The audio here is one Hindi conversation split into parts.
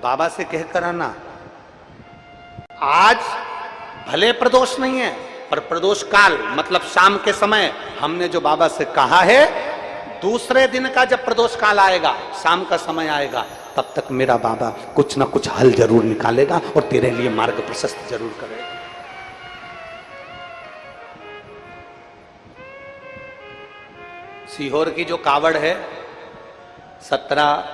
बाबा से कहकर आना। आज भले प्रदोष नहीं है, पर प्रदोष काल मतलब शाम के समय हमने जो बाबा से कहा है, दूसरे दिन का जब प्रदोष काल आएगा, शाम का समय आएगा, तब तक मेरा बाबा कुछ ना कुछ हल जरूर निकालेगा और तेरे लिए मार्ग प्रशस्त जरूर करेगा। सीहोर की जो कावड़ है 17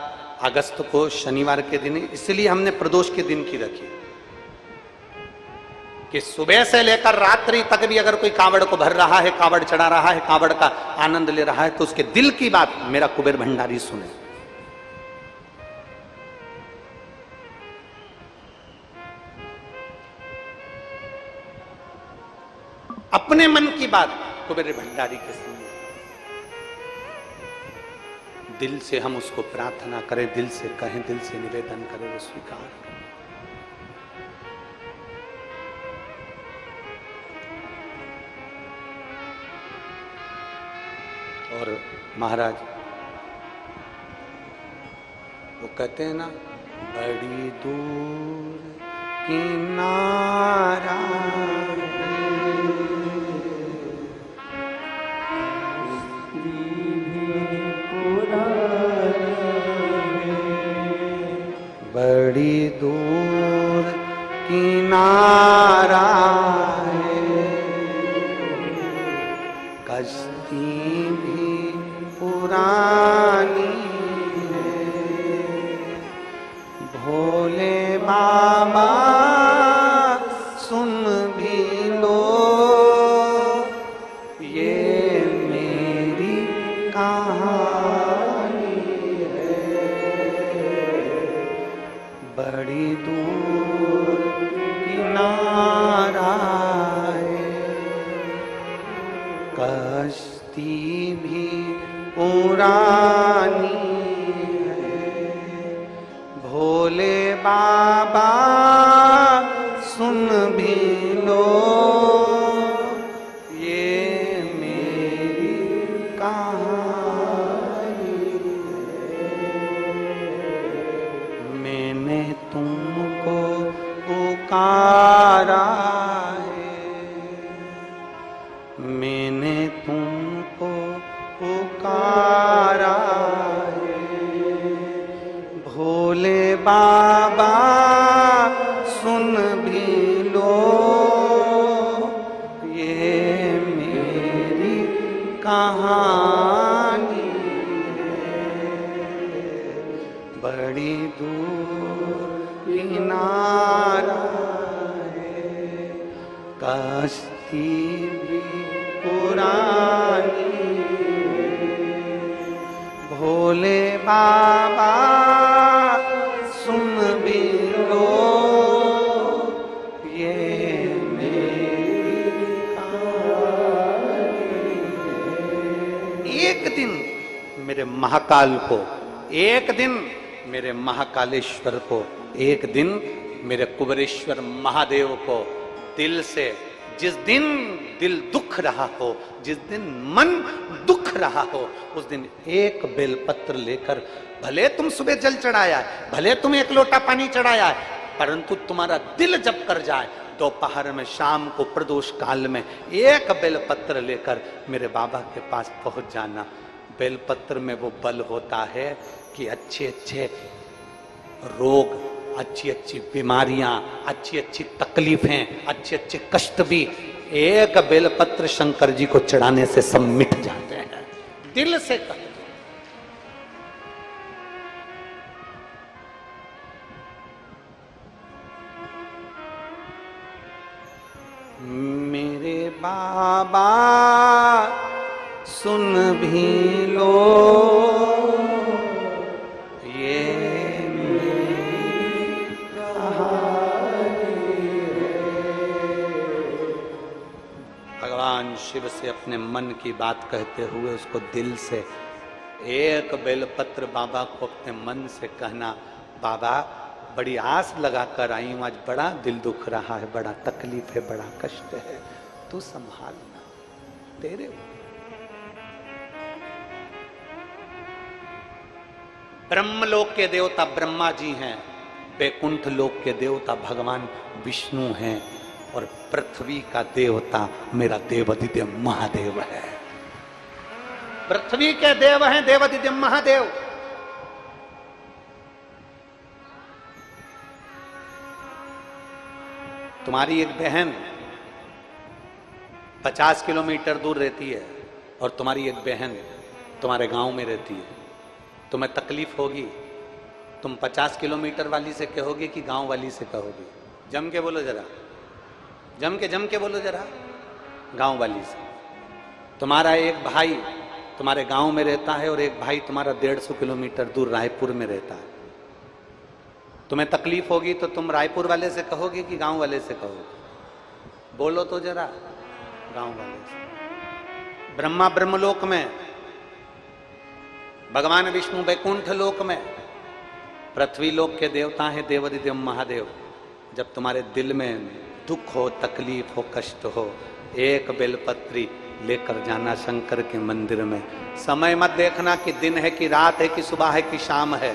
अगस्त को शनिवार के दिन, इसलिए हमने प्रदोष के दिन की रखी कि सुबह से लेकर रात्रि तक भी अगर कोई कावड़ को भर रहा है, कावड़ चढ़ा रहा है, कावड़ का आनंद ले रहा है, तो उसके दिल की बात मेरा कुबेर भंडारी सुने। अपने मन की बात कुबेर भंडारी के सुने। दिल से हम उसको प्रार्थना करें, दिल से कहें, दिल से निवेदन करें, वो स्वीकार करें। और महाराज वो कहते हैं ना, बड़ी दूर किनारा बड़ी दूर किनारा है, कश्ती भी पुरानी है, भोले बाबा सुन भी लो ये मेरी कहानी है, बड़ी दूर किनारा है, कश्ती भी पुरानी है, भोले बाबा सुन भी लो ये मेरी कहानी है, मैंने तुमको पुकारा है, मैंने तुमको पुकारा है, भोले बाबा सुन भी लो ये मेरी कहानी है, बड़ी दूर किनारा है, कश्ती भी पुरानी है, भोले बाबा सुन भी लो ये मेरी कहानी है। एक दिन मेरे महाकाल को, एक दिन मेरे महाकालेश्वर को, एक दिन मेरे कुबेरेश्वर महादेव को दिल से, जिस दिन दिल दुख रहा हो, जिस दिन मन दुख रहा हो, उस दिन एक बेलपत्र लेकर, भले तुम सुबह जल चढ़ाया है, भले तुम एक लोटा पानी चढ़ाया है, परंतु तुम्हारा दिल जब कर जाए, दोपहर में, शाम को, प्रदोष काल में एक बेलपत्र लेकर मेरे बाबा के पास पहुंच जाना। बेलपत्र में वो बल होता है कि अच्छे अच्छे रोग, अच्छी अच्छी बीमारियां, अच्छी अच्छी तकलीफें, अच्छे अच्छे कष्ट भी एक बेलपत्र शंकर जी को चढ़ाने से सब मिट जाते हैं। दिल से कर। मेरे बाबा सुन भी लो ये मेरी कहानी है। भगवान शिव से अपने मन की बात कहते हुए उसको दिल से एक बेलपत्र बाबा को अपने मन से कहना, बाबा बड़ी आस लगाकर आई हूं, आज बड़ा दिल दुख रहा है, बड़ा तकलीफ है, बड़ा कष्ट है, तू संभालना, तेरे ब्रह्मलोक के देवता ब्रह्मा जी हैं, बैकुंठ लोक के देवता भगवान विष्णु हैं और पृथ्वी का देवता मेरा देवादिदेव महादेव है। पृथ्वी के देव हैं देवादिदेव महादेव। तुम्हारी एक बहन 50 किलोमीटर दूर रहती है और तुम्हारी एक बहन तुम्हारे गांव में रहती है, तुम्हें तकलीफ होगी, तुम 50 किलोमीटर वाली से कहोगे कि गांव वाली से कहोगे? जम के बोलो जरा, जम के बोलो जरा। गांव वाली से। तुम्हारा एक भाई तुम्हारे गांव में रहता है और एक भाई तुम्हारा 150 किलोमीटर दूर रायपुर में रहता है। तुम्हें तकलीफ होगी तो तुम रायपुर वाले से कहोगे कि गांव वाले से कहोगे? बोलो तो जरा। गांव वाले से। ब्रह्मा ब्रह्मलोक में, भगवान विष्णु बैकुंठ लोक में, पृथ्वी लोक के देवता है देवादिदेव महादेव। जब तुम्हारे दिल में दुख हो, तकलीफ हो, कष्ट हो, एक बेलपत्री लेकर जाना शंकर के मंदिर में। समय मत देखना कि दिन है कि रात है कि सुबह है कि शाम है।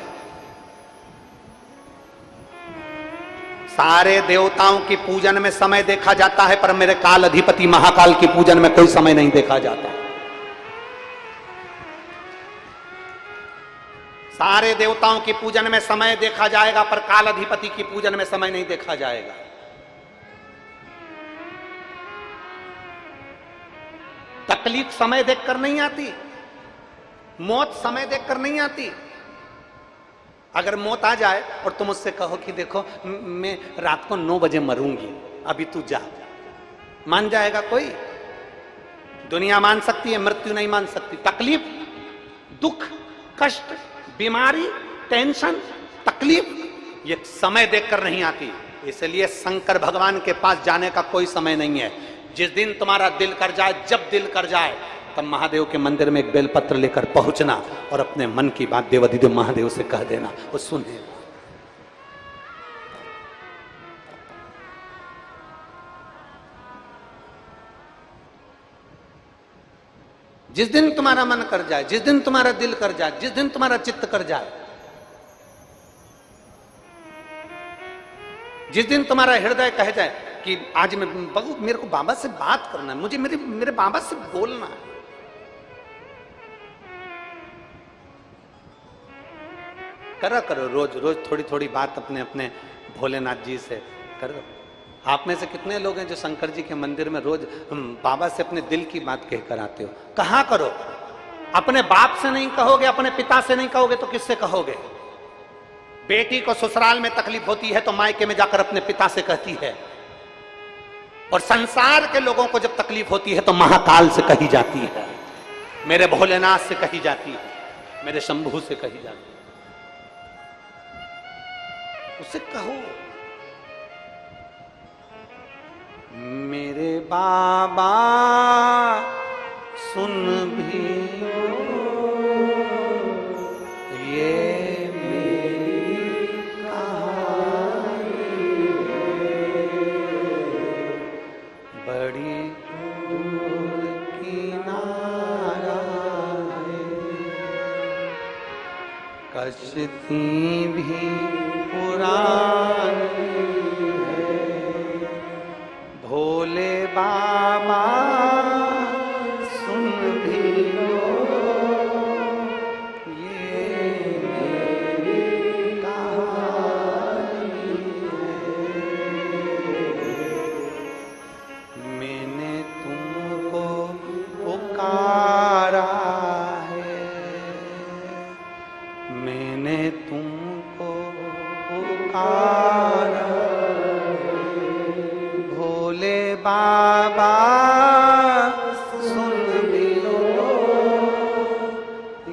सारे देवताओं की पूजन में समय देखा जाता है, पर मेरे काल अधिपति महाकाल की पूजन में कोई समय नहीं देखा जाता। सारे देवताओं की पूजन में समय देखा जाएगा, पर काल अधिपति की पूजन में समय नहीं देखा जाएगा। तकलीफ समय देखकर नहीं आती, मौत समय देखकर नहीं आती। अगर मौत आ जाए और तुम उससे कहो कि देखो मैं रात को 9 बजे मरूंगी, अभी तू जा, मान जाएगा कोई? दुनिया मान सकती है, मृत्यु नहीं मान सकती। तकलीफ, दुख, कष्ट, बीमारी, टेंशन, तकलीफ, ये समय देखकर नहीं आती। इसलिए शंकर भगवान के पास जाने का कोई समय नहीं है। जिस दिन तुम्हारा दिल कर जाए, जब दिल कर जाए, तब महादेव के मंदिर में एक बेलपत्र लेकर पहुंचना और अपने मन की बात देवादिदेव महादेव से कह देना, वो सुने। जिस दिन तुम्हारा मन कर जाए, जिस दिन तुम्हारा दिल कर जाए, जिस दिन तुम्हारा चित्त कर जाए, जिस दिन तुम्हारा हृदय कह जाए कि आज मैं बहू, मेरे को बाबा से बात करना है, मुझे मेरे बाबा से बोलना है, करा करो। रोज रोज थोड़ी थोड़ी बात अपने अपने भोलेनाथ जी से करो। आप में से कितने लोग हैं जो शंकर जी के मंदिर में रोज बाबा से अपने दिल की बात कहकर आते हो? कहा करो। अपने बाप से नहीं कहोगे, अपने पिता से नहीं कहोगे तो किससे कहोगे? बेटी को ससुराल में तकलीफ होती है तो मायके में जाकर अपने पिता से कहती है, और संसार के लोगों को जब तकलीफ होती है तो महाकाल से कही जाती है, मेरे भोलेनाथ से कही जाती है, मेरे शंभू से कही जाती है। उसे कहो, मेरे बाबा सुन भी ये मेरी कहानी बड़ी दूर किनारा है, कश्ती भी पुरानी है, भोले बाबा सुन भी लो ये मेरी कहानी है। मैंने तुमको पुकारा है, मैंने तुमको पुकारा, भोले बाबा सुन भी लो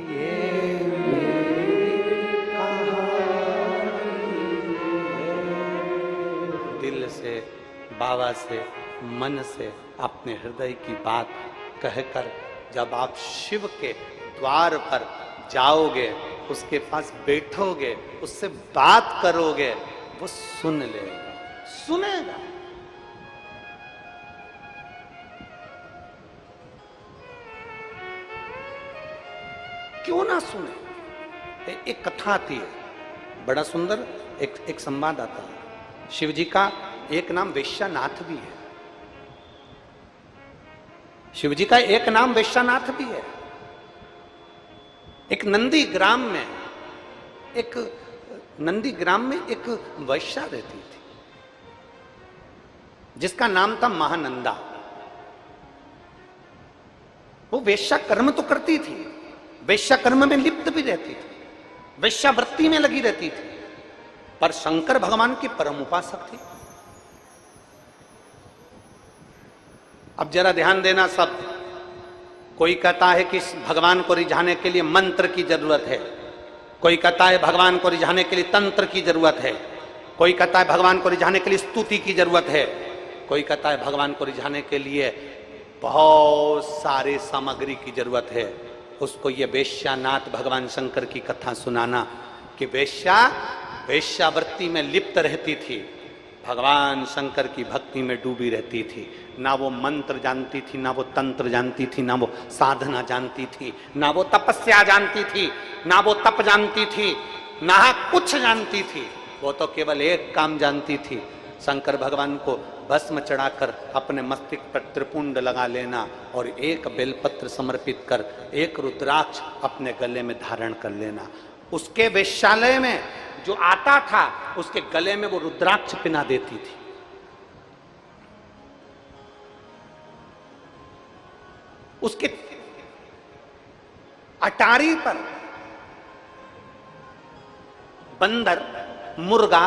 ये मेरी कहानी है। दिल से, बाबा से, मन से अपने हृदय की बात कहकर जब आप शिव के द्वार पर जाओगे, उसके पास बैठोगे, उससे बात करोगे, वो सुन लेगा, सुनेगा। क्यों ना सुने? एक कथा आती है, बड़ा सुंदर एक संवाद आता है। शिव जी का एक नाम वेश्यानाथ भी है। शिव जी का एक नाम वेश्यानाथ भी है। एक नंदी ग्राम में एक वैश्या रहती थी जिसका नाम था महानंदा। वो वेश्या कर्म तो करती थी, वेश्या कर्म में लिप्त भी रहती थी, वेश्यावृत्ति में लगी रहती थी, पर शंकर भगवान की परम उपासक थी। अब जरा ध्यान देना सब। कोई कहता है कि भगवान को रिझाने के लिए मंत्र की जरूरत है, कोई कहता है भगवान को रिझाने के लिए तंत्र की जरूरत है, कोई कहता है भगवान को रिझाने के लिए स्तुति की जरूरत है, कोई कहता है भगवान को रिझाने के लिए बहुत सारे सामग्री की जरूरत है। उसको ये वेश्यानाथ भगवान शंकर की कथा सुनाना कि वेश्यावृत्ति में लिप्त रहती थी, भगवान शंकर की भक्ति में डूबी रहती थी। ना वो मंत्र जानती थी, ना वो तंत्र जानती थी, ना वो साधना जानती थी, ना वो तपस्या जानती थी, ना वो तप जानती थी, ना कुछ जानती थी। वो तो केवल एक काम जानती थी, शंकर भगवान को भस्म चढ़ाकर अपने मस्तिष्क पर त्रिपुंड लगा लेना और एक बेलपत्र समर्पित कर एक रुद्राक्ष अपने गले में धारण कर लेना। उसके वेश्यालय में जो आता था उसके गले में वो रुद्राक्ष पिना देती थी। उसके अटारी पर बंदर, मुर्गा,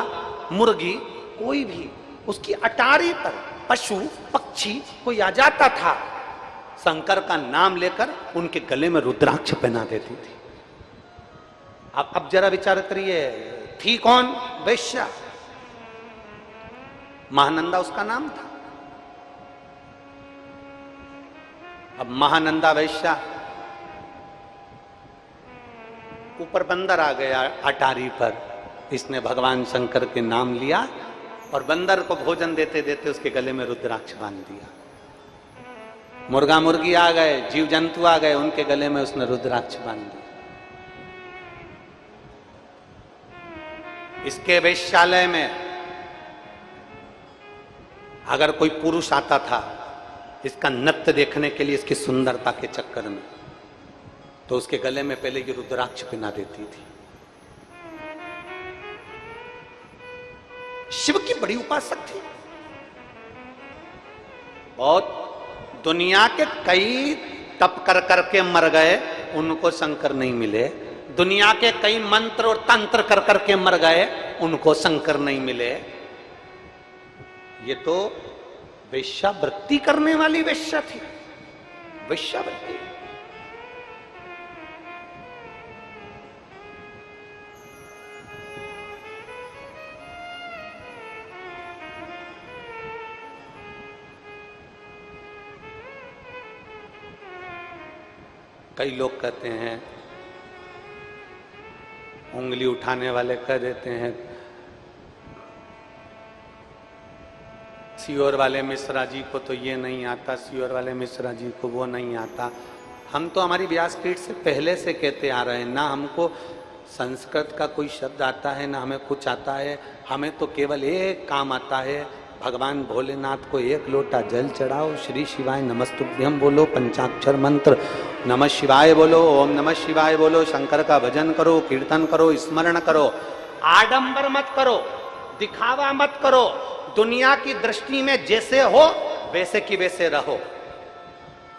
मुर्गी, कोई भी उसकी अटारी पर पशु पक्षी कोई आ जाता था, शंकर का नाम लेकर उनके गले में रुद्राक्ष पहना देती थी। अब जरा विचार करिए, थी कौन? वेश्या। महानंदा उसका नाम था। अब महानंदा वेश्या, ऊपर बंदर आ गया अटारी पर, इसने भगवान शंकर के नाम लिया और बंदर को भोजन देते देते उसके गले में रुद्राक्ष बांध दिया। मुर्गा मुर्गी आ गए, जीव जंतु आ गए, उनके गले में उसने रुद्राक्ष बांध दिया। इसके वेश्यालय में अगर कोई पुरुष आता था इसका नृत्य देखने के लिए, इसकी सुंदरता के चक्कर में, तो उसके गले में पहले ये रुद्राक्ष पिना देती थी। शिव की बड़ी उपासक थी। बहुत दुनिया के कई तप कर करके मर गए, उनको शंकर नहीं मिले। दुनिया के कई मंत्र और तंत्र कर करके मर गए, उनको शंकर नहीं मिले। ये तो वेश्यावृत्ति करने वाली वेश्या थी, वेश्यावृत्ति। कई लोग कहते हैं, उंगली उठाने वाले कह देते हैं, सियोर वाले मिश्रा जी को तो ये नहीं आता, सियोर वाले मिश्रा जी को वो नहीं आता। हम तो हमारी व्यासपीठ से पहले से कहते आ रहे हैं, ना हमको संस्कृत का कोई शब्द आता है, ना हमें कुछ आता है। हमें तो केवल एक काम आता है, भगवान भोलेनाथ को एक लोटा जल चढ़ाओ, श्री शिवाय नमस्तुभ्यम बोलो, पंचाक्षर मंत्र नमः शिवाय बोलो, ओम नमः शिवाय बोलो, शंकर का भजन करो, कीर्तन करो, स्मरण करो। आडंबर मत करो, दिखावा मत करो। दुनिया की दृष्टि में जैसे हो वैसे की वैसे रहो।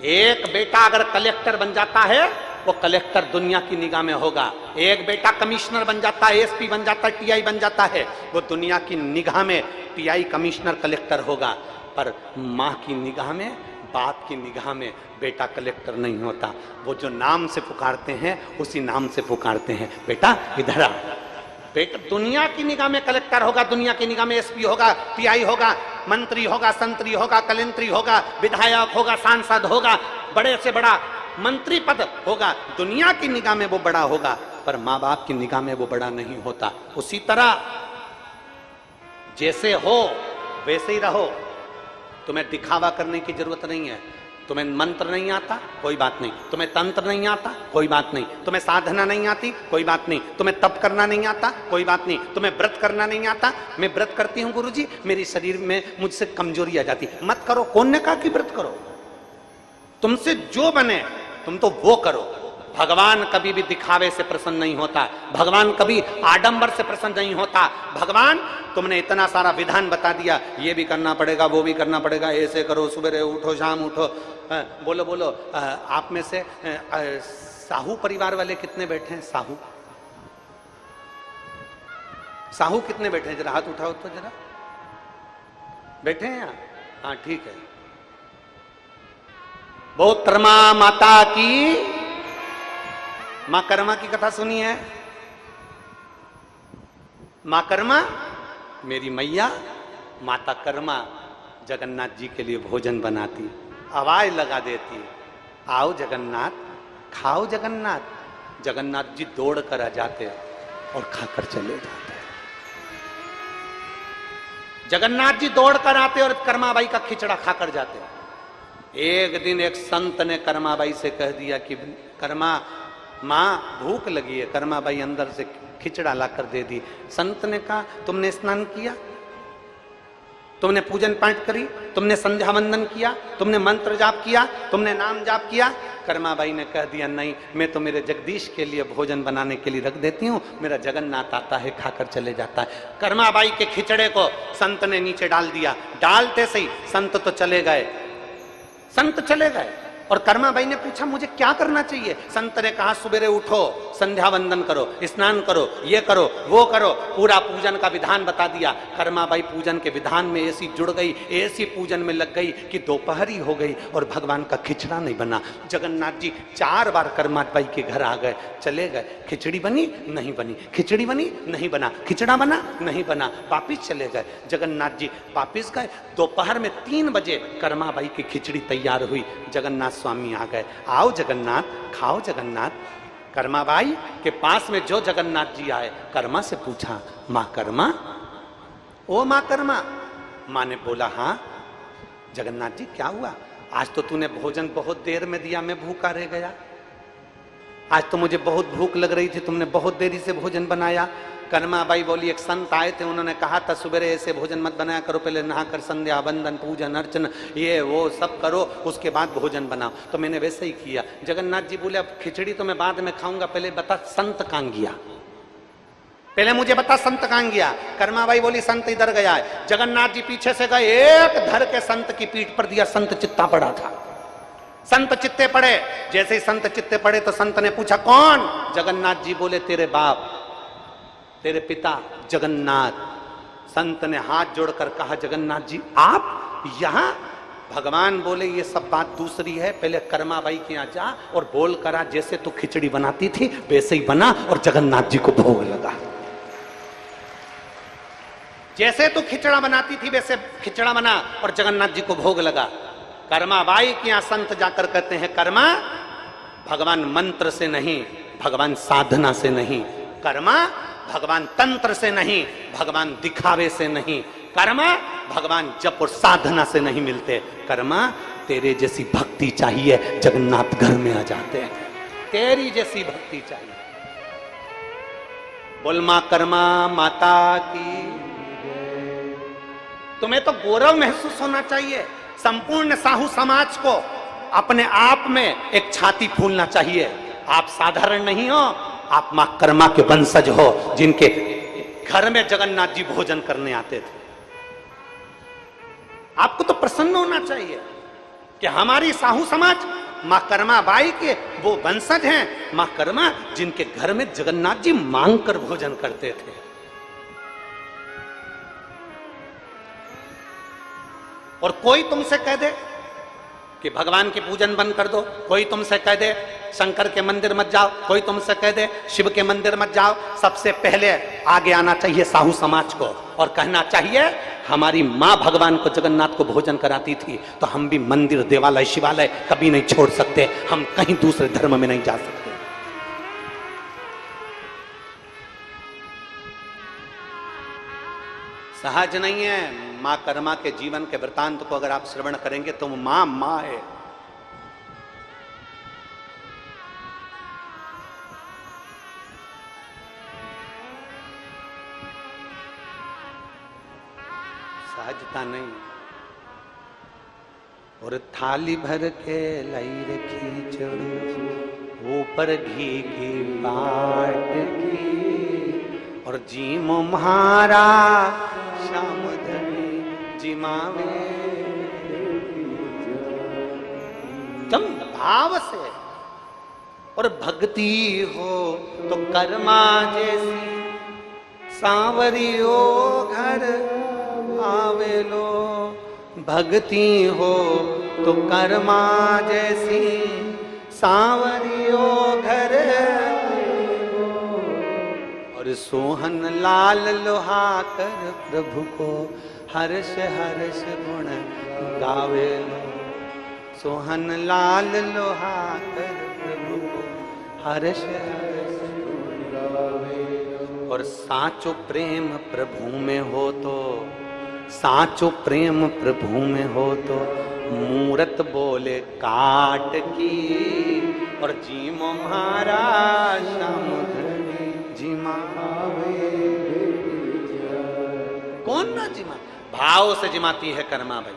एक बेटा अगर कलेक्टर बन जाता है, वो कलेक्टर दुनिया की निगाह में होगा। एक बेटा कमिश्नर बन जाता है, एसपी बन जाता है, टीआई बन जाता है, वो दुनिया की निगाह में टीआई, कमिश्नर, कलेक्टर होगा। पर माँ की निगाह में, बाप की निगाह में बेटा कलेक्टर नहीं होता। वो जो नाम से पुकारते हैं उसी नाम से पुकारते हैं, बेटा इधर आ। बेटा दुनिया की निगाह में कलेक्टर होगा, दुनिया की निगाह में एसपी होगा, टीआई होगा, मंत्री होगा, संतरी होगा, कलेंत्री होगा, विधायक होगा, सांसद होगा, बड़े से बड़ा मंत्री पद होगा। दुनिया की निगाह में वो बड़ा होगा, पर माँ बाप की निगाह में वो बड़ा नहीं होता। उसी तरह जैसे हो वैसे ही रहो। तुम्हें दिखावा करने की जरूरत नहीं है। तुम्हें मंत्र नहीं आता, कोई बात नहीं। तुम्हें तंत्र नहीं आता, कोई बात नहीं। तुम्हें साधना नहीं आती, कोई बात नहीं। तुम्हें तप करना नहीं आता, कोई बात नहीं। तुम्हें व्रत करना नहीं आता, मैं व्रत करती हूँ गुरुजी, मेरी शरीर में मुझसे कमजोरी आ जाती। मत करो। कौन ने कहा कि व्रत करो? तुमसे जो बने तुम तो वो करो। भगवान कभी भी दिखावे से प्रसन्न नहीं होता, भगवान कभी आडंबर से प्रसन्न नहीं होता। भगवान तुमने इतना सारा विधान बता दिया, ये भी करना पड़ेगा, वो भी करना पड़ेगा, ऐसे करो, सुबह उठो, शाम उठो। बोलो बोलो, आप में से साहू परिवार वाले कितने बैठे हैं? साहू साहू कितने बैठे हैं? जरा हाथ उठाओ तो जरा। बैठे हैं यहाँ? हाँ ठीक है। बहुतरमा माता की, मां कर्मा की कथा सुनी है? मां कर्मा मेरी मैया, माता कर्मा जगन्नाथ जी के लिए भोजन बनाती, आवाज लगा देती, आओ जगन्नाथ, खाओ जगन्नाथ। जगन्नाथ जी दौड़ कर आ जाते और खाकर चले जाते। जगन्नाथ जी दौड़ कर आते और कर्माबाई का खिचड़ा खाकर जाते। एक दिन एक संत ने कर्माबाई से कह दिया कि कर्मा माँ भूख लगी है। कर्माबाई अंदर से खिचड़ा लाकर दे दी। संत ने कहा तुमने स्नान किया, तुमने पूजन पाठ करी, तुमने संध्या वंदन किया, तुमने मंत्र जाप किया, तुमने नाम जाप किया? कर्माबाई ने कह दिया नहीं, मैं तो मेरे जगदीश के लिए भोजन बनाने के लिए रख देती हूँ, मेरा जगन्नाथ आता है खाकर चले जाता है। कर्माबाई के खिचड़े को संत ने नीचे डाल दिया। डालते सही संत तो चले गए, संत चले गए। और कर्माबाई ने पूछा मुझे क्या करना चाहिए? संत ने कहा सुबह उठो, संध्या वंदन करो, स्नान करो, ये करो, वो करो। पूरा पूजन का विधान बता दिया। कर्माबाई पूजन के विधान में ऐसी जुड़ गई, ऐसी पूजन में लग गई कि दोपहरी हो गई और भगवान का खिचड़ा नहीं बना। जगन्नाथ जी 4 बार कर्माबाई के घर आ गए, चले गए। खिचड़ी बनी नहीं बनी, खिचड़ी बनी नहीं बना, खिचड़ा बना नहीं बना, वापिस चले गए। जगन्नाथ जी वापिस गए। दोपहर में 3 बजे कर्माबाई की खिचड़ी तैयार हुई। जगन्नाथ स्वामी आ गए, आओ जगन्नाथ, खाओ जगन्नाथ। कर्माबाई के पास में जो जगन्नाथ जी आए, कर्मा से पूछा मां कर्मा, ओ मां कर्मा। मां ने बोला हाँ। जगन्नाथ जी क्या हुआ? आज तो तूने भोजन बहुत देर में दिया, मैं भूखा रह गया। आज तो मुझे बहुत भूख लग रही थी, तुमने बहुत देरी से भोजन बनाया। कर्माबाई बोली एक संत आए थे, उन्होंने कहा था सुबह ऐसे भोजन मत बनाया करो, पहले नहाकर संध्या वंदन पूजन अर्चन ये वो सब करो, उसके बाद भोजन बनाओ। तो मैंने वैसे ही किया। जगन्नाथ जी बोले अब खिचड़ी तो मैं बाद में खाऊंगा, पहले बता संत कहां गया, पहले मुझे बता संत कहां गया। कर्माबाई बोली संत इधर गया है। जगन्नाथ जी पीछे से गए, एक धर के संत की पीठ पर दिया। संत चित्ता पड़ा था। संत चित्ते पड़े। जैसे ही संत चित्ते पड़े तो संत ने पूछा कौन? जगन्नाथ जी बोले तेरे बाप, तेरे पिता जगन्नाथ। संत ने हाथ जोड़कर कहा जगन्नाथ जी आप यहां? भगवान बोले ये सब बात दूसरी है, पहले कर्माबाई के यहाँ जा और बोल करा जैसे तू खिचड़ी बनाती थी वैसे ही बना और जगन्नाथ जी को भोग लगा। जैसे तू खिचड़ा बनाती थी वैसे खिचड़ा बना और जगन्नाथ जी को भोग लगा। कर्माबाई के यहाँ संत जाकर कहते हैं कर्मा भगवान मंत्र से नहीं, भगवान साधना से नहीं। कर्मा भगवान तंत्र से नहीं, भगवान दिखावे से नहीं। कर्मा भगवान जप और साधना से नहीं मिलते। कर्मा तेरे जैसी भक्ति चाहिए, जगन्नाथ घर में आ जाते हैं। तेरी जैसी भक्ति चाहिए। बोल मां कर्मा माता की। तुम्हें तो गौरव महसूस होना चाहिए। संपूर्ण साहू समाज को अपने आप में एक छाती फूलना चाहिए। आप साधारण नहीं हो, आप मां कर्मा के वंशज हो, जिनके घर में जगन्नाथ जी भोजन करने आते थे। आपको तो प्रसन्न होना चाहिए कि हमारी साहू समाज मां कर्मा बाई के वो वंशज हैं। मां कर्मा जिनके घर में जगन्नाथ जी मांग कर भोजन करते थे। और कोई तुमसे कह दे कि भगवान की पूजन बंद कर दो, कोई तुमसे कह दे शंकर के मंदिर मत जाओ, कोई तुमसे कह दे शिव के मंदिर मत जाओ, सबसे पहले आगे आना चाहिए साहू समाज को और कहना चाहिए हमारी मां भगवान को जगन्नाथ को भोजन कराती थी तो हम भी मंदिर देवालय शिवालय कभी नहीं छोड़ सकते, हम कहीं दूसरे धर्म में नहीं जा सकते। सहज नहीं है। मां कर्मा के जीवन के वृतांत को अगर आप श्रवण करेंगे तो मां मां है, साजता नहीं। और थाली भर के लाई रखी चढ़ो, ऊपर घी की बाट की, और जीमो म्हारा श्याम धनी जिमावे। तुम भाव से और भक्ति हो तो कर्मा जैसी, सांवरियो घर आवे लो। भक्ति हो तो कर्मा जैसी, सांवरियो घर। और सोहन लाल लोहा कर प्रभु को, हर्ष हर्ष गुण गावे लो। सोहन लाल लोहा कर प्रभु को, हर्ष हर्ष गुण गावे लो। और साचो प्रेम प्रभु में हो तो, साचो प्रेम प्रभु में हो तो, मूरत बोले काट की, और जीमो महाराज श्याम धनी जिमावे। कौन ना जिमा? भाव से जिमाती है कर्मा भाई,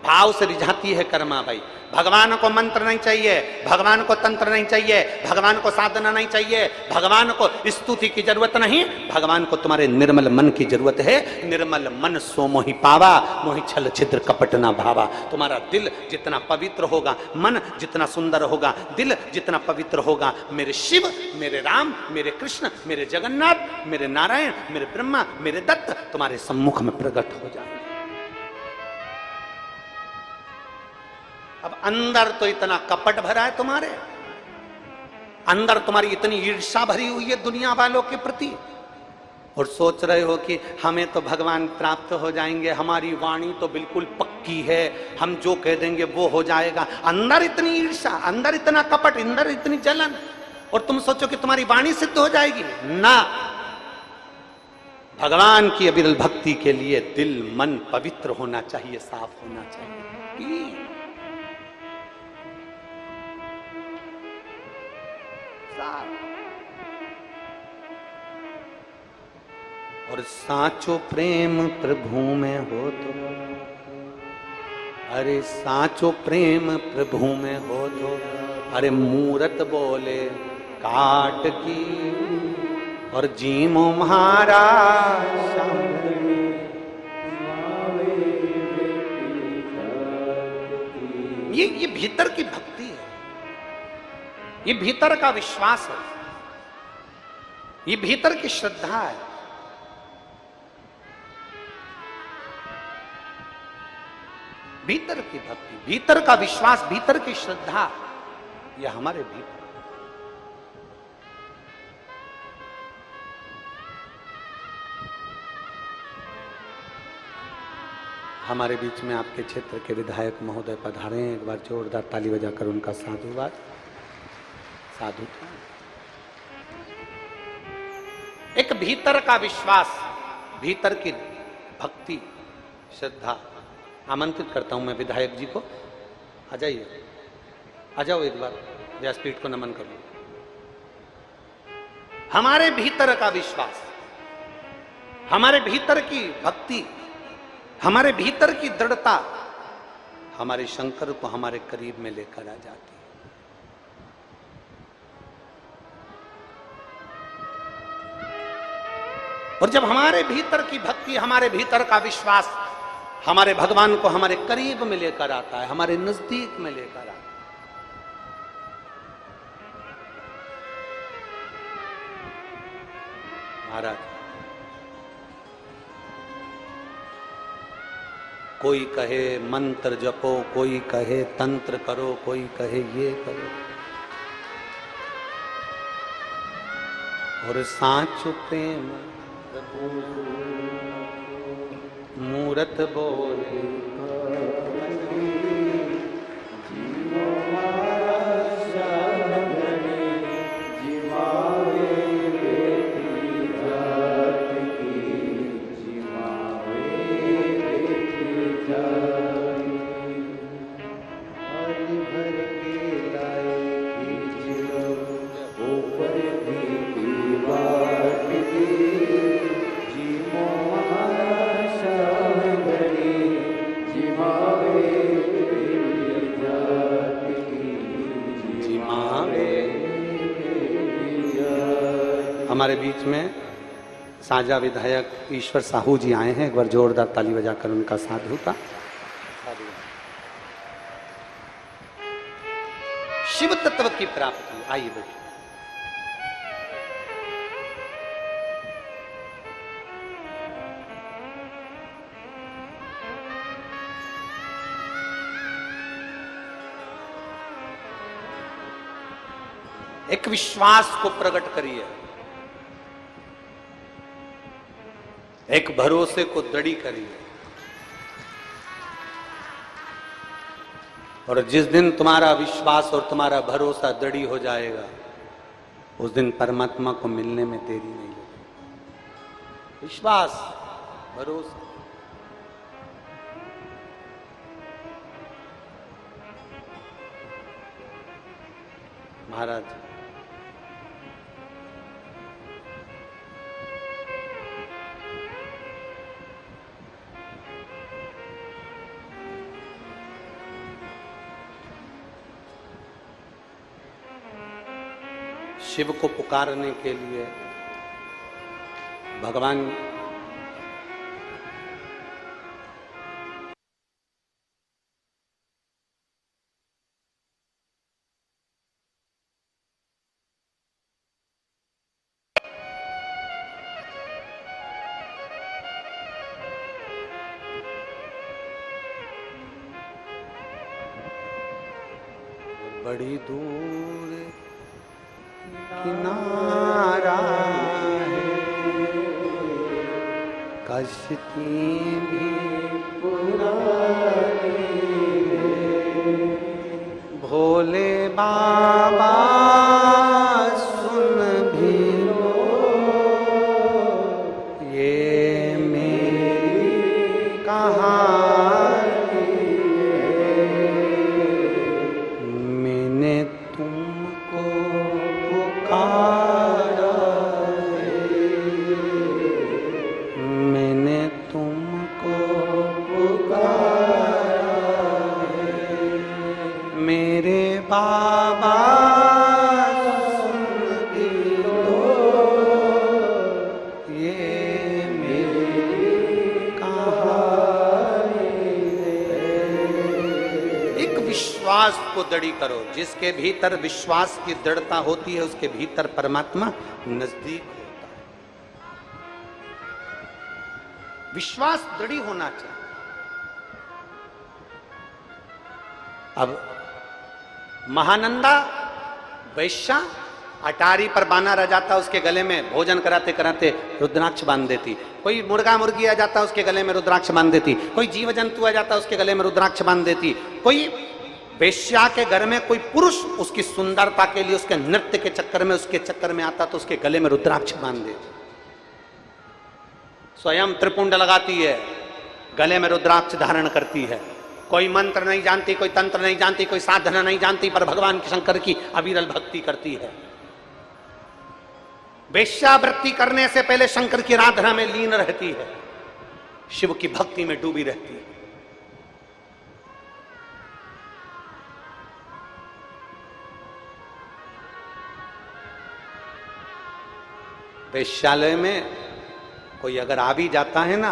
भाव से रिझाती है कर्मा भाई। भगवान को मंत्र नहीं चाहिए, भगवान को तंत्र नहीं चाहिए, भगवान को साधना नहीं चाहिए, भगवान को स्तुति की जरूरत नहीं। भगवान को तुम्हारे निर्मल मन की जरूरत है। निर्मल मन सो मोहि पावा, मोहि छल छिद्र कपट ना भावा। तुम्हारा दिल जितना पवित्र होगा, मन जितना सुंदर होगा, दिल जितना पवित्र होगा, मेरे शिव, मेरे राम, मेरे कृष्ण, मेरे जगन्नाथ, मेरे नारायण, मेरे ब्रह्मा, मेरे दत्त तुम्हारे सम्मुख में प्रकट हो जाए। अब अंदर तो इतना कपट भरा है तुम्हारे अंदर, तुम्हारी इतनी ईर्ष्या भरी हुई है दुनिया वालों के प्रति, और सोच रहे हो कि हमें तो भगवान प्राप्त हो जाएंगे, हमारी वाणी तो बिल्कुल पक्की है, हम जो कह देंगे वो हो जाएगा। अंदर इतनी ईर्ष्या, अंदर इतना कपट, अंदर इतनी जलन, और तुम सोचो कि तुम्हारी वाणी सिद्ध हो जाएगी ना। भगवान की अविरल भक्ति के लिए दिल मन पवित्र होना चाहिए, साफ होना चाहिए। और साचो प्रेम प्रभु में हो तो, अरे साचो प्रेम प्रभु में हो तो, अरे मूरत बोले काट की, और जीमो महाराज ये भीतर की भक्ति है, ये भीतर का विश्वास है, ये भीतर की श्रद्धा है। भीतर की भक्ति, भीतर का विश्वास, भीतर की श्रद्धा, यह हमारे भीतर। हमारे बीच में आपके क्षेत्र के विधायक महोदय पधारे हैं, एक बार जोरदार ताली बजाकर उनका साधुवाद। साधु एक भीतर का विश्वास, भीतर की भक्ति, श्रद्धा। आमंत्रित करता हूं मैं विधायक जी को, आ जाइए, आ जाओ एक बार, व्यासपीठ को नमन कर लो। हमारे भीतर का विश्वास, हमारे भीतर की भक्ति, हमारे भीतर की दृढ़ता हमारे शंकर को हमारे करीब में लेकर आ जाती है। और जब हमारे भीतर की भक्ति, हमारे भीतर का विश्वास हमारे भगवान को हमारे करीब में लेकर आता है, हमारे नजदीक में लेकर आता है, महाराज कोई कहे मंत्र जपो, कोई कहे तंत्र करो, कोई कहे ये करो, और साचो प्रेम मूरत बोले Hare हमारे बीच में साझा विधायक ईश्वर साहू जी आए हैं, एक बार जोरदार ताली बजाकर उनका साधु का शिव तत्व की प्राप्ति। आइए बैठिए। एक विश्वास को प्रकट करिए, एक भरोसे को दृढ़ करिए। और जिस दिन तुम्हारा विश्वास और तुम्हारा भरोसा दृढ़ हो जाएगा, उस दिन परमात्मा को मिलने में देरी नहीं लगेगी। विश्वास, भरोसा। महाराज शिव को पुकारने के लिए भगवान बड़ी दूर किनारा है, कश्ती भी पुरानी है, भोले बाबा सुन भी लो ये मेरी कहानी है। मैंने तुमको पुकारा है, मैंने तुमको पुकारा है, मेरे बाबा सुन भी लो ये मेरी कहानी है। एक विश्वास को दृढ़ करो। जिसके भीतर विश्वास की दृढ़ता होती है, उसके भीतर परमात्मा नजदीक होता है। विश्वास दृढ़ होना चाहिए। अब महानंदा वैश्या अटारी पर बाना रह जाता, उसके गले में भोजन कराते कराते रुद्राक्ष बांध देती। कोई मुर्गा मुर्गी आ जाता, उसके गले में रुद्राक्ष बांध देती। कोई जीव जंतु आ जाता, उसके गले में रुद्राक्ष बांध देती। कोई वेश्या के घर में कोई पुरुष उसकी सुंदरता के लिए, उसके नृत्य के चक्कर में, उसके चक्कर में आता तो उसके गले में रुद्राक्ष बांध देती। स्वयं त्रिपुंड लगाती है, गले में रुद्राक्ष धारण करती है। कोई मंत्र नहीं जानती, कोई तंत्र नहीं जानती, कोई साधना नहीं जानती, पर भगवान शंकर की अविरल भक्ति करती है। वेश्यावृत्ति करने से पहले शंकर की आराधना में लीन रहती है, शिव की भक्ति में डूबी रहती है। वेश्यालय में कोई अगर आ भी जाता है ना,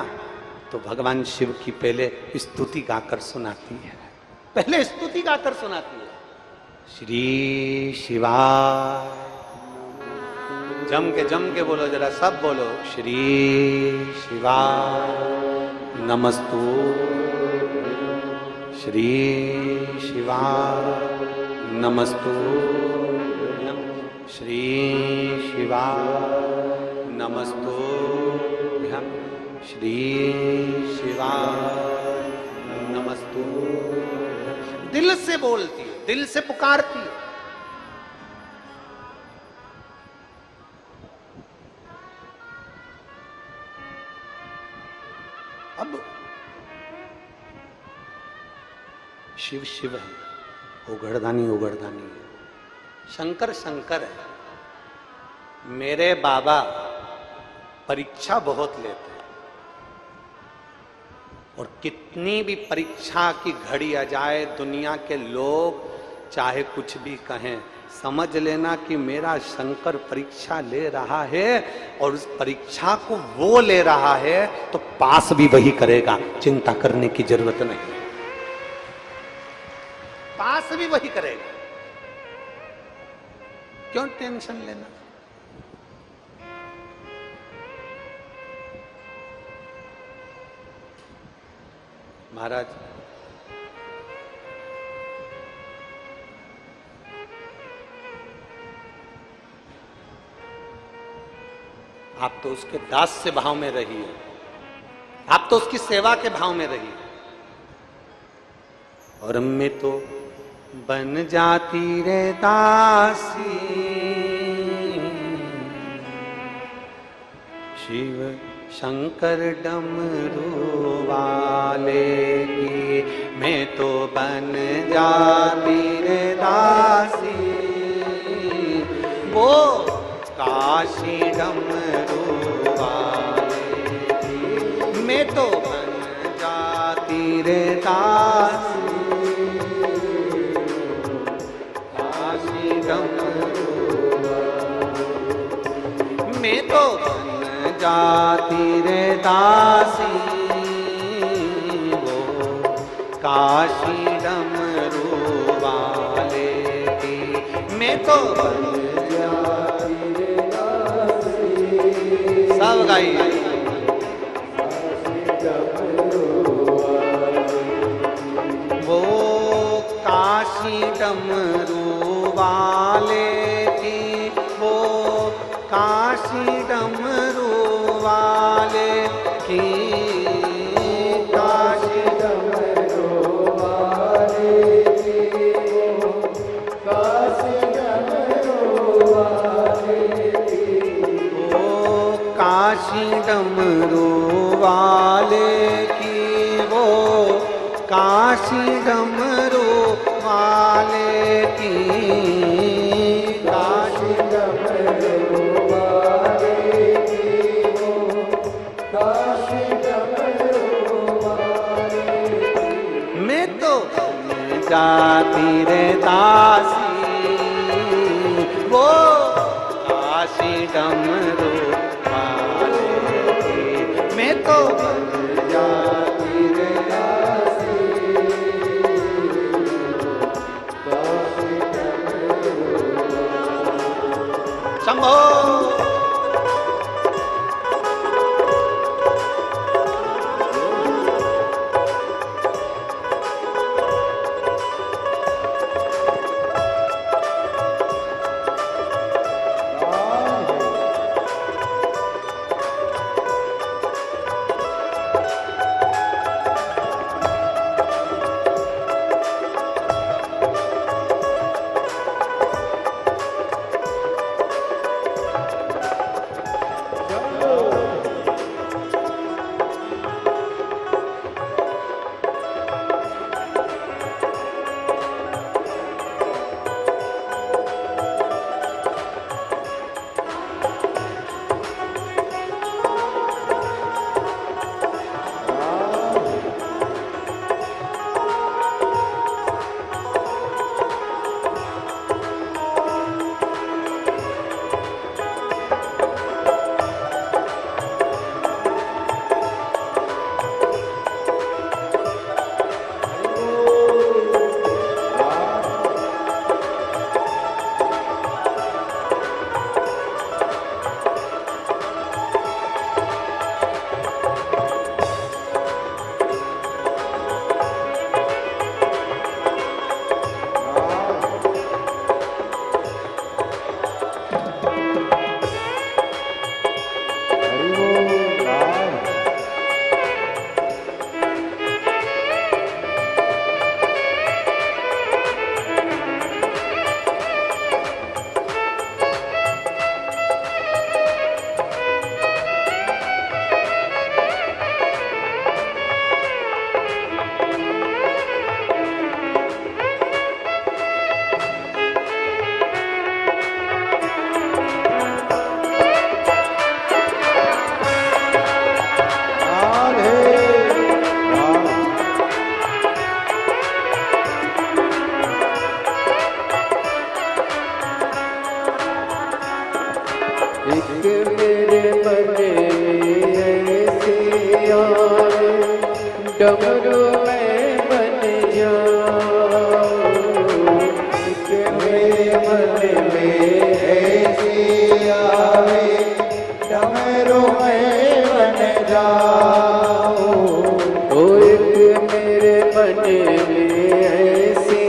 तो भगवान शिव की पहले स्तुति गाकर सुनाती है, पहले स्तुति गाकर सुनाती है। श्री शिवा, जम के बोलो, जरा सब बोलो। श्री शिवा नमस्तु, श्री शिवा नमस्तु, श्री शिवा नमस्तु, श्री शिवा नमस्तु। दिल से बोलती है, दिल से पुकारती है। अब शिव शिव है, उगड़दानी उगड़दानी है, शंकर शंकर है। मेरे बाबा परीक्षा बहुत लेते हैं, और कितनी भी परीक्षा की घड़ी आ जाए, दुनिया के लोग चाहे कुछ भी कहें, समझ लेना कि मेरा शंकर परीक्षा ले रहा है और उस परीक्षा को वो ले रहा है तो पास भी वही करेगा, चिंता करने की जरूरत नहीं, पास भी वही करेगा, क्यों टेंशन लेना। महाराज आप तो उसके दास से भाव में रहिए, आप तो उसकी सेवा के भाव में रहिए, और मैं तो बन जाती रे दासी शिव शंकर डमरू वाले की, मैं तो बन जाती रे दासी वो काशी डमरू वाले की, मैं तो बन जाती रे दासी काशी डमरू वाले, मैं तो बन जाती रे दासी वो काशी डमरू वाले की, मैं तो बन सब गाइए वो काशी डमरू वाले की, वो काशी डमरू वाले की, काशी डमरू वाले की, वो काशी डमरू वाले की, वो काशी डमरू वाले की, वो काशी डमरू वाले की, काशी डमरू वाले की, वो काशी डमरू वाले की, मैं तो बन जाती रे दासी वो काशी डमरू वाले की, मैं तो बन जाती रे दासी काशी डमरू वाले। शंभो आवे डमरू में बन जाऊं। एक मेरे मन में ऐसी आवे डमरू में बन जाऊं। ओ एक मेरे मन में ऐसी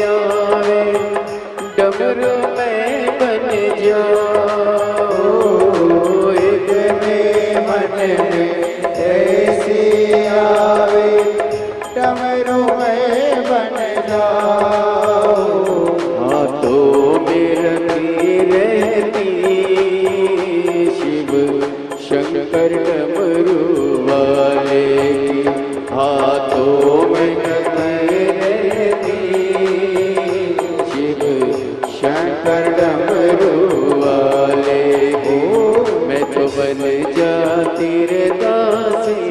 आवे डमरू में बन जाऊं। एक मेरे मन में ऐसी आवे डमरू में बन जाऊं। हाथों में रखी रहती शिव शंकर डमरू वाले की। हाथों में रखी रहती शिव शंकर डमरू वाले की। मैं तो बन जाती रे दासी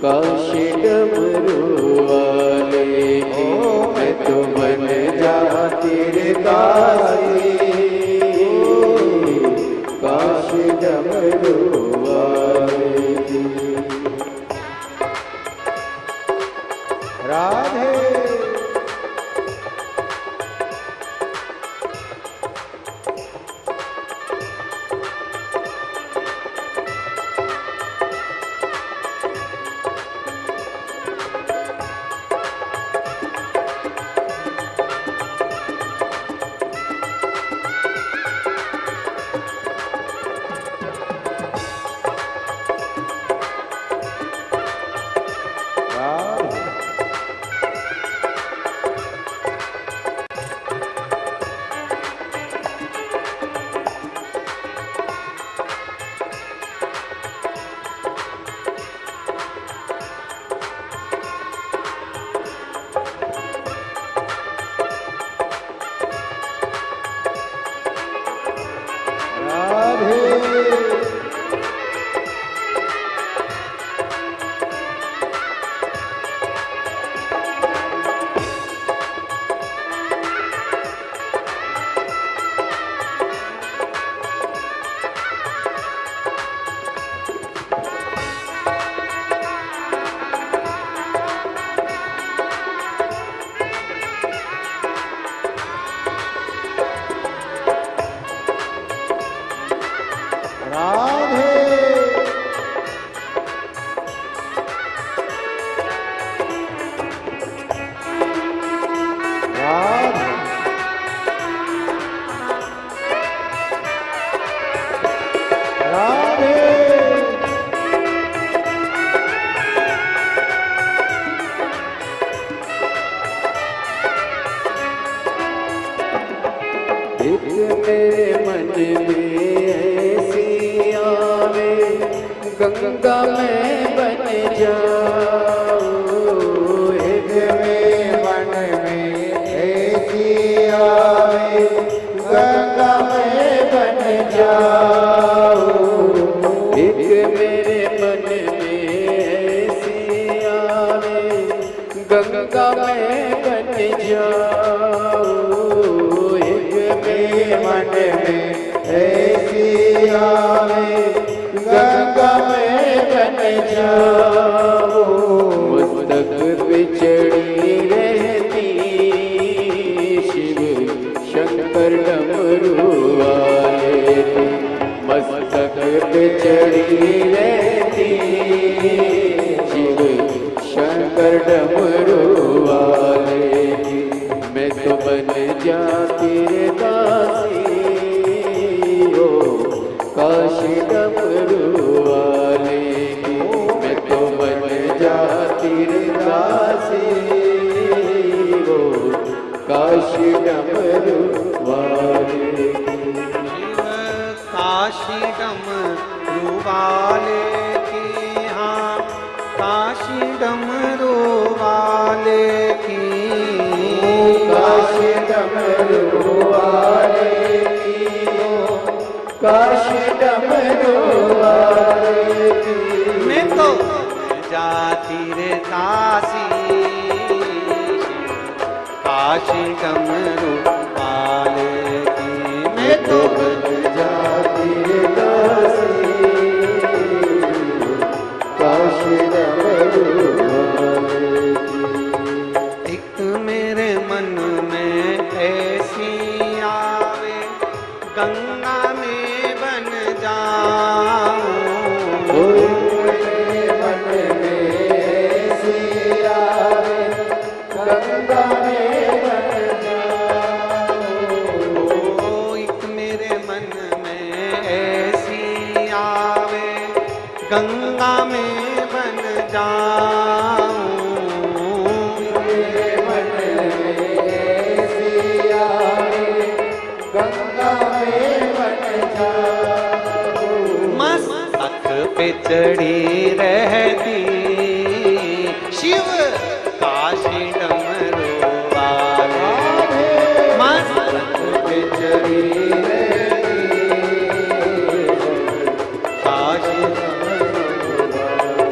काशी डमरू वाले की। मैं तो बन जाती रे दासी काशी डमरू वाले की। राधे मेरे मन में ऐसी आवे गंगा में बन जाऊं। एक मेरे मन में ऐसी आवे गंगा में बन जाऊं। एक मेरे मन में ऐसी आवे गंगा में बन जाऊं। मन में ऐसी आवे गंगा में बन जाऊं। मस्तक पे चढ़ी रहती शिव शंकर डमरू वाले की। मस्तक पे चढ़ी रहती शिव शंकर डमरू वाले की। मैं तो बन जाती रे दासी हो काशी डमरू वाले की। मैं तो बन जाती रे दासी हो काशी डमरू वाले की। काशी डमरू वाले की। हाँ काशी डमरू वाले की। काशी डमरू वाले की। काशी डमरू वाले की। मैं तो जाती रे काशी काशी डमरू वाले की। मैं तो जाती रे काशी गंगा में बन जाऊं, मन ऐसी आवे गंगा में बन जाऊं। मस्तक पे चढ़ी रहती शिव काशी डमरू वाले, मस्तक पे चढ़ी रहती काशी डमरू वाले।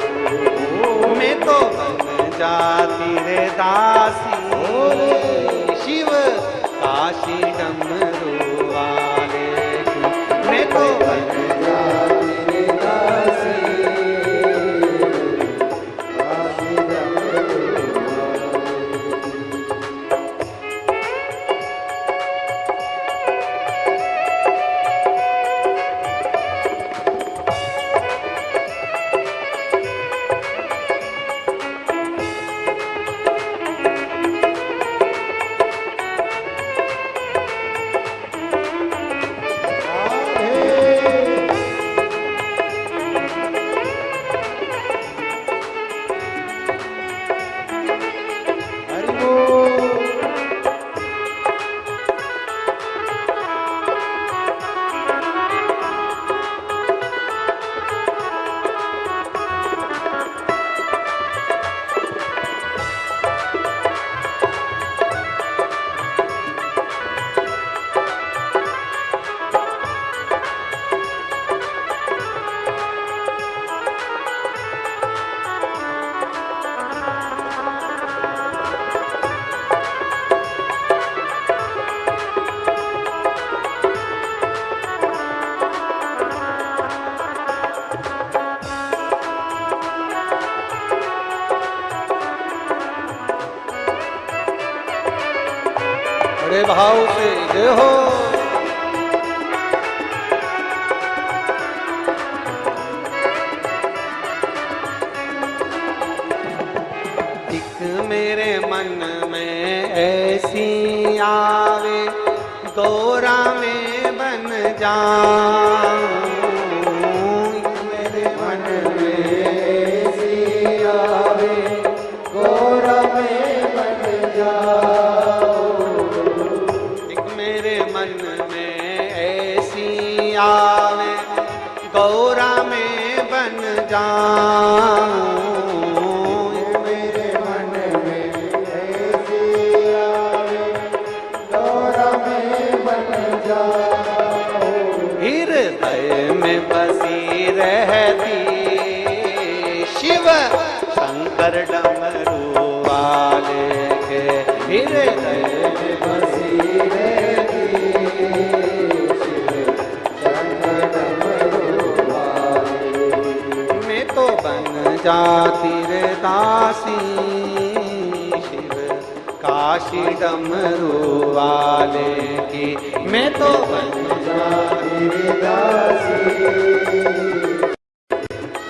मैं तो बन जाती रे दासी शिव काशी डमरू वाले की, मैं तो बन जाती रे दासी काशी डमरू बड़े भाव से जय हो। एक मेरे मन में ऐसी आवे गौरा में बन जाऊं, मेरे मन में ऐसी आवे गौरा में बन जाऊं। एक मेरे मन में ऐसी आवे गौरा में बन जाऊं, मेरे मन में ऐसी आवे गौरा में बन जाऊं। हृदय में बसी रहती शिव शंकर डमरू वाले के, हृदय में बसी रहती शिव शंकर डमरू वाले। मैं तो बन जाती रे दासी शिव काशी डमरू वाले की, मैं तो बन जाती रे दासी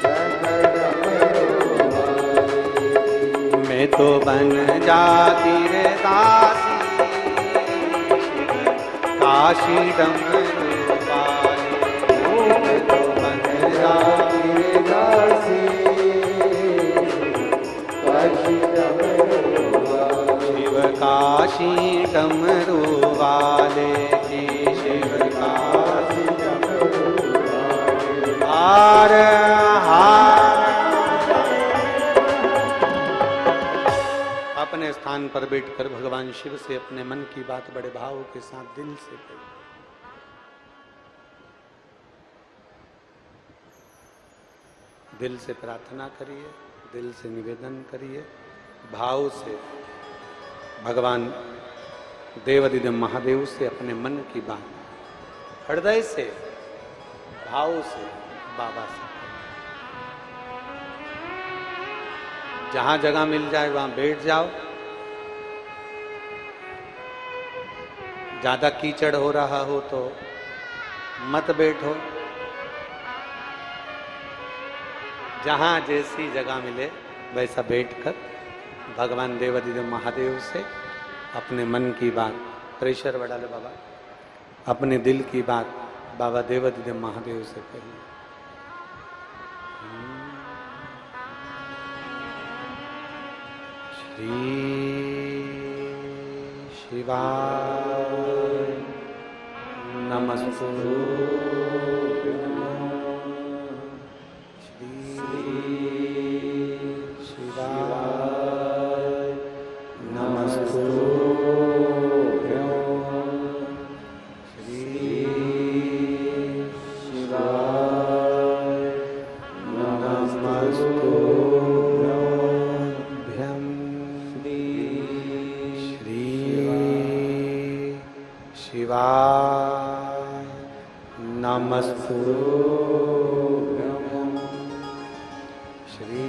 शंकर डमरू वाले। मैं तो बन जाती रे दासी शिव काशी डमरू वाले, मैं तो बन जाती रे दासी काशी डमरू वाले। शिव काशी डमरू वाले की, शिव काशी डमरू वाले। हार हार। अपने स्थान पर बैठकर भगवान शिव से अपने मन की बात बड़े भाव के साथ दिल से कही। दिल से प्रार्थना करिए, दिल से निवेदन करिए, भाव से भगवान देवादिदेव महादेव से अपने मन की बात हृदय से भाव से बाबा से। जहां जगह मिल जाए वहां बैठ जाओ। ज्यादा कीचड़ हो रहा हो तो मत बैठो। जहां जैसी जगह मिले वैसा बैठकर भगवान देवादिदेव महादेव से अपने मन की बात, प्रेशर बढ़ा ले बाबा, अपने दिल की बात बाबा देवादिदेव महादेव से कहिए। श्री शिवाय नमस्तुभ्यं। श्री शिवाय नमस्तुभ्यं। श्री शिवाय नमस्तुभ्यं। श्री शिवाय नमस्तुभ्यं। श्री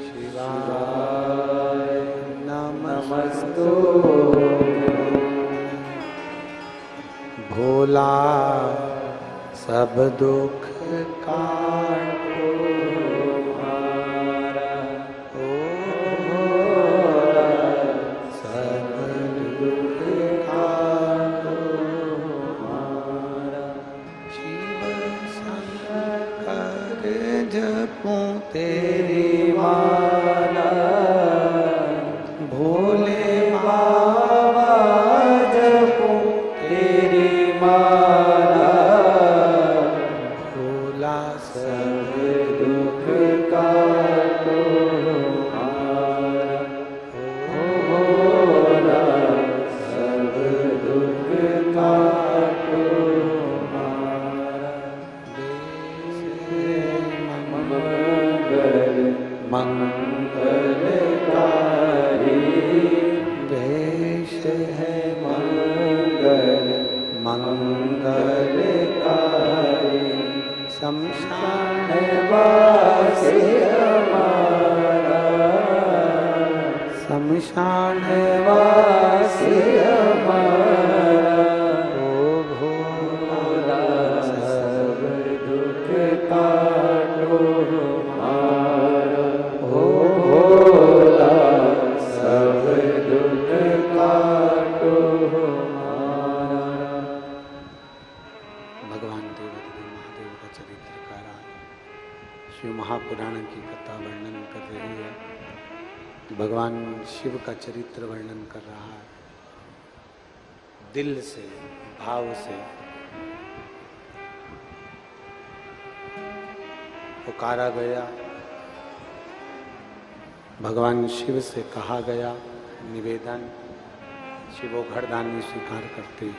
शिवाय नमस्तुभ्यं। भोला सब दुख काटो हमारा, ओ भोला सब दुख काटो हमारा। शिव शंकर जपूं तेरी माला, भोले बाबा जपूं तेरी माला। भोला सब दुख काटो हमारा, ओ भोला सब दुख काटो हमारा। मंगलकारी देश है मंगल मंगलकारी। शमशान वासी हमारा, शमशान वासी हमारा। ओ भोला सब दुख काटो हमारा, ओ भोला सब दुख काटो हमारा। भगवान देवदेव महादेव का चरित्र का राज शिव महापुराण की कथा वर्णन कर रही है। भगवान शिव का चरित्र वर्णन कर रहा है। दिल से, भाव से पुकारा गया, भगवान शिव से कहा गया निवेदन। शिवो घरदानी स्वीकार करते ही